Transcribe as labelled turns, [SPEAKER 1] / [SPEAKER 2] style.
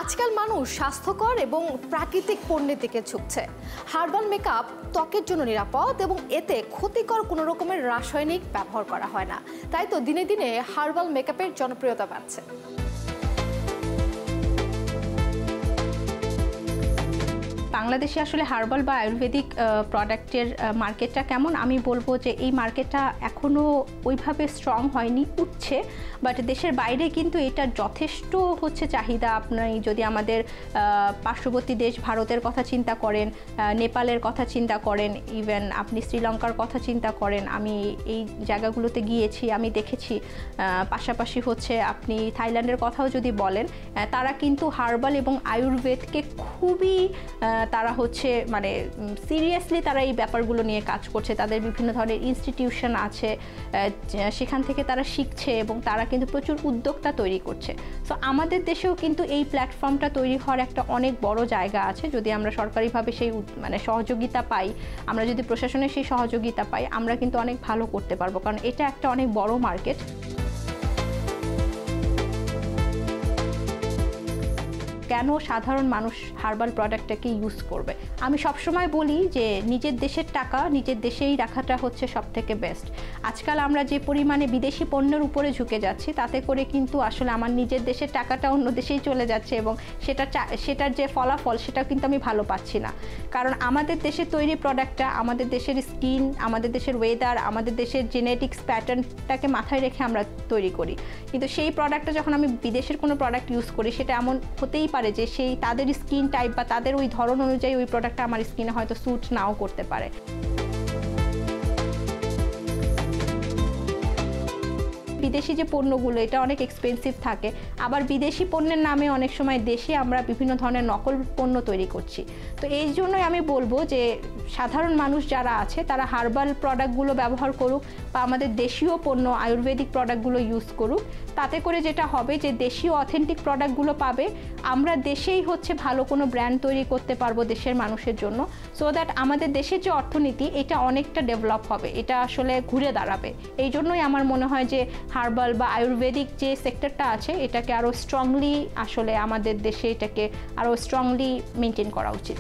[SPEAKER 1] আজকাল মানুষ স্বাস্থ্যকর এবং প্রাকৃতিক পণ্যের দিকে ঝুঁকছে। হার্বাল মেকআপ ত্বকের জন্য নিরাপদ এবং এতে ক্ষতিকর কোনো রকমের রাসায়নিক ব্যবহার করা হয় না। তাই তো দিনে দিনে হার্বাল মেকআপের জনপ্রিয়তা বাড়ছে।
[SPEAKER 2] বাংলাদেশে আসলে হার্বাল বা আয়ুর্বেদিক প্রোডাক্টের মার্কেটটা কেমন, আমি বলবো যে এই মার্কেটটা এখনও ওইভাবে স্ট্রং হয়নি, উঠছে। বাট দেশের বাইরে কিন্তু এটার যথেষ্ট হচ্ছে চাহিদা। আপনি যদি আমাদের পার্শ্ববর্তী দেশ ভারতের কথা চিন্তা করেন, নেপালের কথা চিন্তা করেন, ইভেন আপনি শ্রীলঙ্কার কথা চিন্তা করেন, আমি এই জায়গাগুলোতে গিয়েছি, আমি দেখেছি। পাশাপাশি হচ্ছে আপনি থাইল্যান্ডের কথাও যদি বলেন, তারা কিন্তু হার্বাল এবং আয়ুর্বেদকে খুবই তারা হচ্ছে মানে সিরিয়াসলি তারা এই ব্যাপারগুলো নিয়ে কাজ করছে। তাদের বিভিন্ন ধরনের ইনস্টিটিউশন আছে, সেখান থেকে তারা শিখছে এবং তারা কিন্তু প্রচুর উদ্যোক্তা তৈরি করছে। সো আমাদের দেশেও কিন্তু এই প্ল্যাটফর্মটা তৈরি হওয়ার একটা অনেক বড় জায়গা আছে। যদি আমরা সরকারিভাবে সেই মানে সহযোগিতা পাই, আমরা যদি প্রশাসনের সেই সহযোগিতা পাই, আমরা কিন্তু অনেক ভালো করতে পারবো, কারণ এটা একটা অনেক বড় মার্কেট। কেন সাধারণ মানুষ হার্বাল প্রোডাক্টটাকে ইউজ করবে? আমি সবসময় বলি যে নিজের দেশের টাকা নিজের দেশেই রাখাটা হচ্ছে সবথেকে বেস্ট। আজকাল আমরা যে পরিমাণে বিদেশি পণ্যের উপরে ঝুঁকে যাচ্ছি, তাতে করে কিন্তু আসলে আমার নিজের দেশের টাকাটা অন্য দেশেই চলে যাচ্ছে এবং সেটার যে ফলাফল সেটা কিন্তু আমি ভালো পাচ্ছি না। কারণ আমাদের দেশের তৈরি প্রোডাক্টটা আমাদের দেশের স্কিন, আমাদের দেশের ওয়েদার, আমাদের দেশের জেনেটিক্স প্যাটার্নটাকে মাথায় রেখে আমরা তৈরি করি। কিন্তু সেই প্রোডাক্টটা যখন আমি বিদেশের কোনো প্রোডাক্ট ইউজ করি, সেটা এমন হতেই পারে যে সেই তাদের স্কিন টাইপ বা তাদের ওই ধরন অনুযায়ী ওই প্রোডাক্টটা আমার স্কিনে হয়তো স্যুট নাও করতে পারে। বিদেশি যে পণ্যগুলো এটা অনেক এক্সপেন্সিভ থাকে, আবার বিদেশি পণ্যের নামে অনেক সময় দেশে আমরা বিভিন্ন ধরনের নকল পণ্য তৈরি করছি। তো এই জন্যই আমি বলবো যে সাধারণ মানুষ যারা আছে তারা হার্বাল প্রোডাক্টগুলো ব্যবহার করুক বা আমাদের দেশীয় পণ্য আয়ুর্বেদিক প্রোডাক্টগুলো ইউজ করুক। তাতে করে যেটা হবে যে দেশীয় অথেন্টিক প্রোডাক্টগুলো পাবে, আমরা দেশেই হচ্ছে ভালো কোনো ব্র্যান্ড তৈরি করতে পারবো দেশের মানুষের জন্য, সো দ্যাট আমাদের দেশের যে অর্থনীতি এটা অনেকটা ডেভেলপ হবে, এটা আসলে ঘুরে দাঁড়াবে। এই জন্যই আমার মনে হয় যে হার্বাল বা আয়ুর্বেদিক যে সেক্টরটা আছে এটাকে আরও স্ট্রংলি আসলে আমাদের দেশে এটাকে আরও স্ট্রংলি মেনটেন করা উচিত।